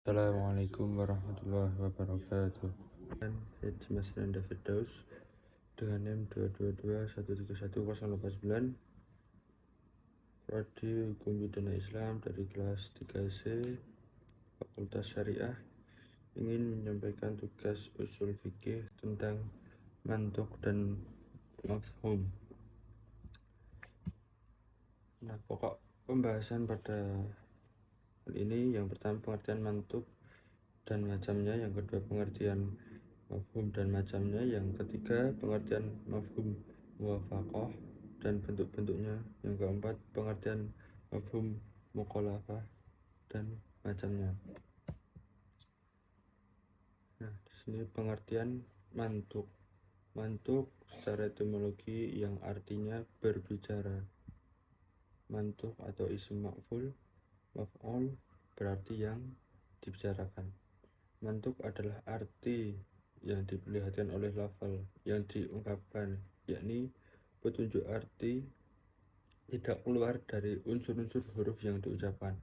Assalamualaikum warahmatullahi wabarakatuh. Saya Dimas Nanda Firdaus dengan NIM 222131089, Prodi Hukum Pidana Islam dari kelas 3C Fakultas Syariah, ingin menyampaikan tugas usul fikih tentang mantuk dan mafhum. Nah, pokok pembahasan pada hal ini yang pertama pengertian mantuk dan macamnya, yang kedua pengertian mafhum dan macamnya, yang ketiga pengertian mafhum muwafaqah dan bentuk-bentuknya, yang keempat pengertian mafhum mukhalafah dan macamnya. Nah, di sini pengertian mantuk. Mantuk secara etimologi yang artinya berbicara. Mantuk atau isim maf'ul berarti yang dibicarakan. Mantuk adalah arti yang diperlihatkan oleh lafal yang diungkapkan, yakni petunjuk arti tidak keluar dari unsur-unsur huruf yang diucapkan.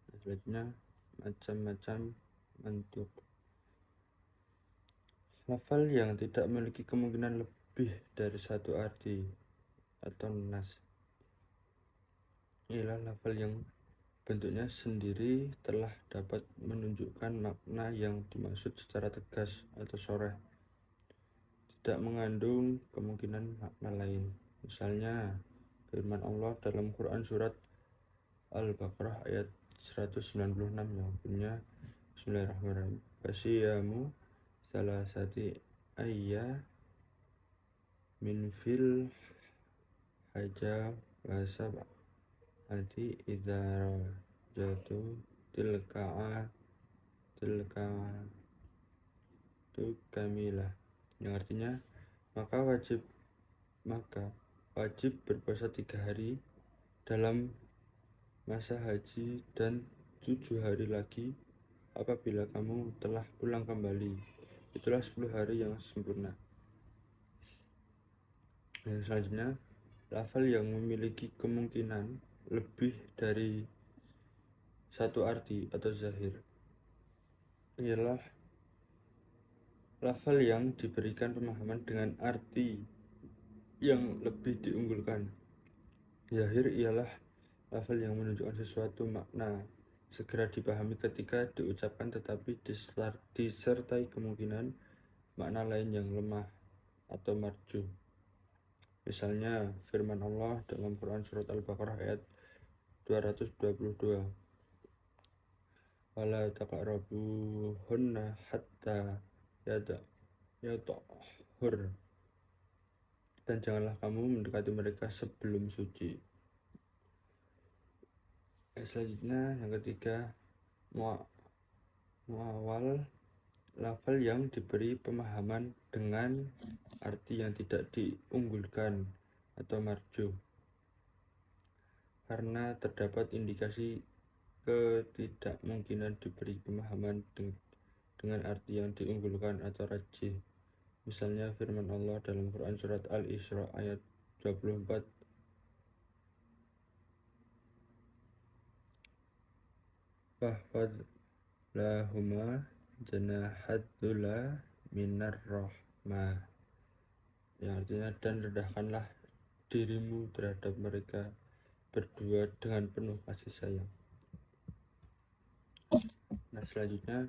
Selanjutnya, macam-macam mantuk. Lafal yang tidak memiliki kemungkinan lebih dari satu arti atau nas ialah lafal yang bentuknya sendiri telah dapat menunjukkan makna yang dimaksud secara tegas atau sharih, tidak mengandung kemungkinan makna lain. Misalnya firman Allah dalam Quran surat Al-Baqarah ayat 196 yang bunyinya Bismillahirrahmanirrahim. Fasiyamu salasati ayya min fil haja wa sab'ati idza jatu tilka'a tu kamilah, yang artinya maka wajib berpuasa 3 hari dalam masa haji dan 7 hari lagi apabila kamu telah pulang kembali, itulah 10 hari yang sempurna. Yang selanjutnya, lafal yang memiliki kemungkinan lebih dari satu arti atau zahir ialah lafal yang diberikan pemahaman dengan arti yang lebih diunggulkan. Zahir ialah lafal yang menunjukkan sesuatu makna segera dipahami ketika diucapkan tetapi disertai kemungkinan makna lain yang lemah atau marjuh. Misalnya firman Allah dalam Quran surat Al-Baqarah ayat 222, wala taqrabuhunna hatta yatahhur, dan janganlah kamu mendekati mereka sebelum suci. Selanjutnya yang ketiga, muawal, lafal yang diberi pemahaman dengan arti yang tidak diunggulkan atau marjuh karena terdapat indikasi ketidakmungkinan diberi pemahaman dengan arti yang diunggulkan atau rajih. Misalnya firman Allah dalam Quran surat Al-Isra ayat 24, fahfad lahuma janahadzula minar rahmah, yang artinya dan rendahkanlah dirimu terhadap mereka berdua dengan penuh kasih sayang. Nah, selanjutnya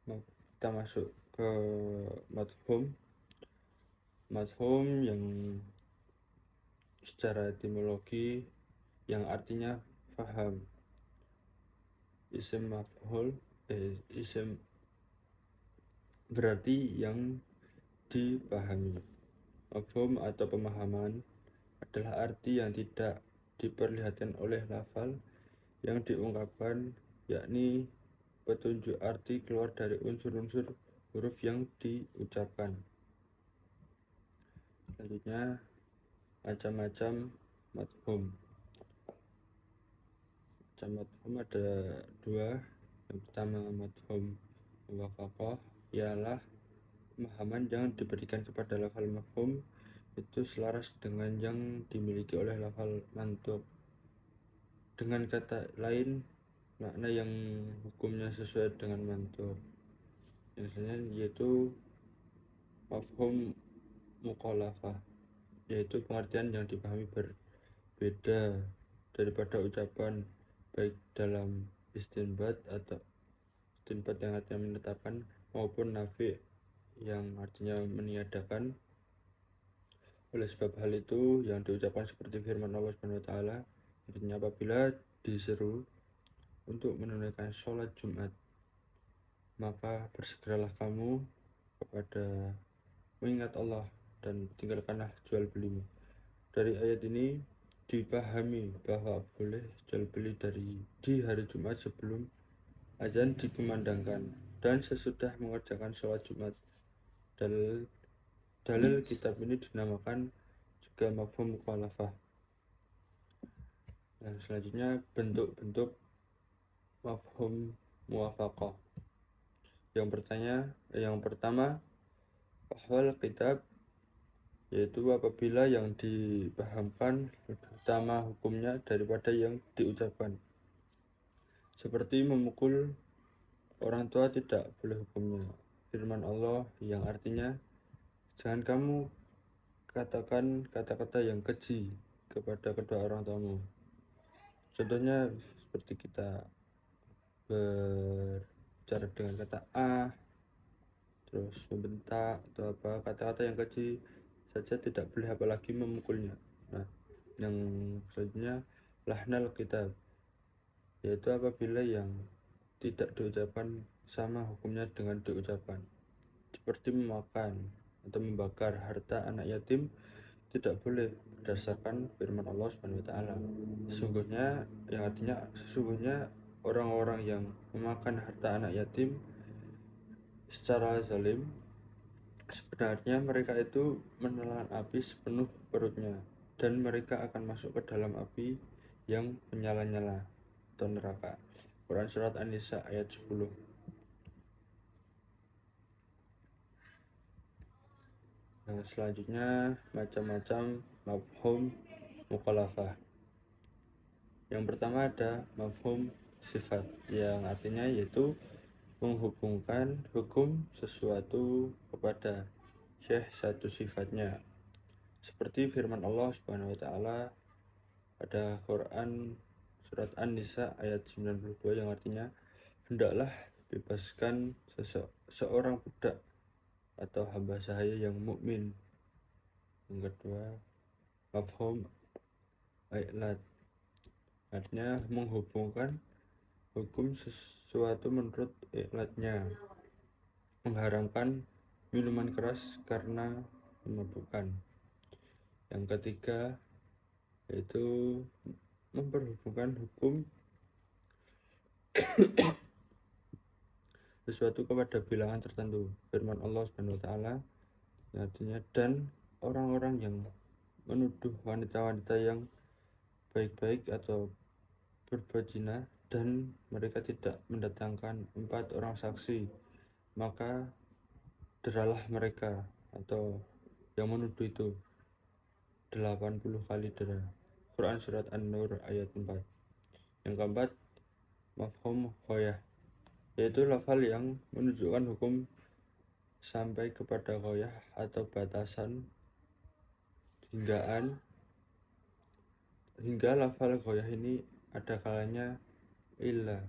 kita masuk ke mafhum yang secara etimologi yang artinya faham. Isim berarti yang dipahami. Mafhum atau pemahaman adalah arti yang tidak diperlihatkan oleh lafal yang diungkapkan, yakni petunjuk arti keluar dari unsur-unsur huruf yang diucapkan. Selanjutnya, macam-macam mafhum. Macam mafhum ada 2. Yang pertama, mafhum muwafaqah ialah pemahaman yang diberikan kepada lafal mafhum itu selaras dengan yang dimiliki oleh lafal mantuk. Dengan kata lain, makna yang hukumnya sesuai dengan mantur biasanya yaitu mafhum mukhalafah, yaitu pengertian yang dipahami berbeda daripada ucapan, baik dalam istinbat yang artinya menetapkan, maupun nafi yang artinya meniadakan. Oleh sebab hal itu yang diucapkan seperti firman Allah Subhanahu wa taala, artinya apabila diseru untuk menunaikan sholat Jumat, maka bersegeralah kamu kepada mengingat Allah dan tinggalkanlah jual belimu. Dari ayat ini dipahami bahwa boleh jual beli di hari Jumat sebelum azan dikumandangkan dan sesudah mengerjakan sholat Jumat. Dalil kitab ini dinamakan juga mafhum mukhalafah. Nah, selanjutnya bentuk-bentuk mafhum muwafaqah. Yang pertama, ahwal kitab, yaitu apabila yang dipahamkan lebih utama hukumnya daripada yang diucapkan. Seperti memukul orang tua tidak boleh hukumnya. Firman Allah yang artinya, jangan kamu katakan kata-kata yang keji kepada kedua orang tuamu. Contohnya seperti kita berbicara dengan kata terus membentak atau apa, kata-kata yang keji saja tidak boleh, apalagi memukulnya. Nah, yang selanjutnya lahnal kitab, yaitu apabila yang tidak diucapkan sama hukumnya dengan diucapkan, seperti memakan atau membakar harta anak yatim tidak boleh berdasarkan firman Allah Subhanahu wa taala. Sesungguhnya orang-orang yang memakan harta anak yatim secara zalim, sebenarnya mereka itu menelan api sepenuh perutnya, dan mereka akan masuk ke dalam api yang menyala-nyala atau neraka. Quran Surat An-Nisa ayat 10. Nah, selanjutnya macam-macam mafhum mukhalafah. Yang pertama ada mafhum sifat, yang artinya yaitu menghubungkan hukum sesuatu kepada satu sifatnya, seperti firman Allah Subhanahu wa taala pada Quran Surat An-Nisa ayat 92 yang artinya, hendaklah bebaskan seorang budak atau hamba sahaya yang mukmin. Yang kedua, mafhum ilat, artinya menghubungkan hukum sesuatu menurut ilatnya, mengharamkan minuman keras karena memabukkan. Yang ketiga yaitu memperhubungkan hukum sesuatu kepada bilangan tertentu. Firman Allah Subhanahu wa taala artinya, dan orang-orang yang menuduh wanita-wanita yang baik-baik atau berbuat zina dan mereka tidak mendatangkan 4 orang saksi, maka deralah mereka atau yang menuduh itu 80 kali dera. Quran Surat An-Nur ayat 4. Yang keempat, mafhum ghoyah, yaitu lafal yang menunjukkan hukum sampai kepada ghoyah atau batasan hingga lafal ghoyah ini ada kalanya illa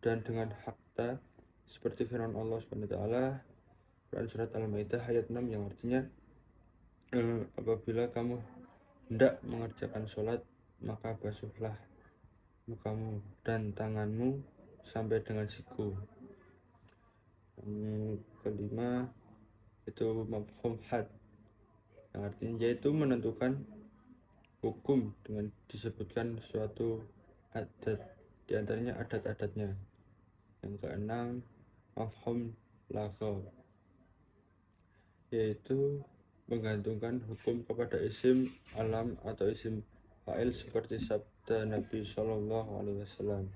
dan dengan hakta, seperti firman Allah Subhanahu wa taala Quran Surat Al-Maidah ayat 6 yang artinya, apabila kamu hendak mengerjakan sholat, maka basuhlah mukamu dan tanganmu sampai dengan siku. Yang kelima itu mafhum had, yang artinya yaitu menentukan hukum dengan disebutkan suatu adat, diantaranya adat-adatnya. Yang keenam, mafhum laghaw, yaitu menggantungkan hukum kepada isim alam atau isim fa'il, seperti sabda Nabi Shallallahu Alaihi Wasallam.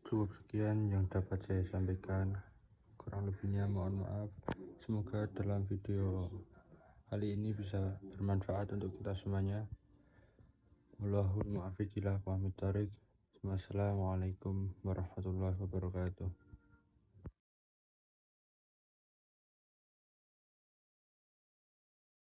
Cukup sekian yang dapat saya sampaikan, kurang lebihnya mohon maaf. Semoga dalam video kali ini bisa bermanfaat untuk kita semuanya. Wallahul muwaffiq ila aqwamit thoriq. Wassalamualaikum warahmatullahi wabarakatuh.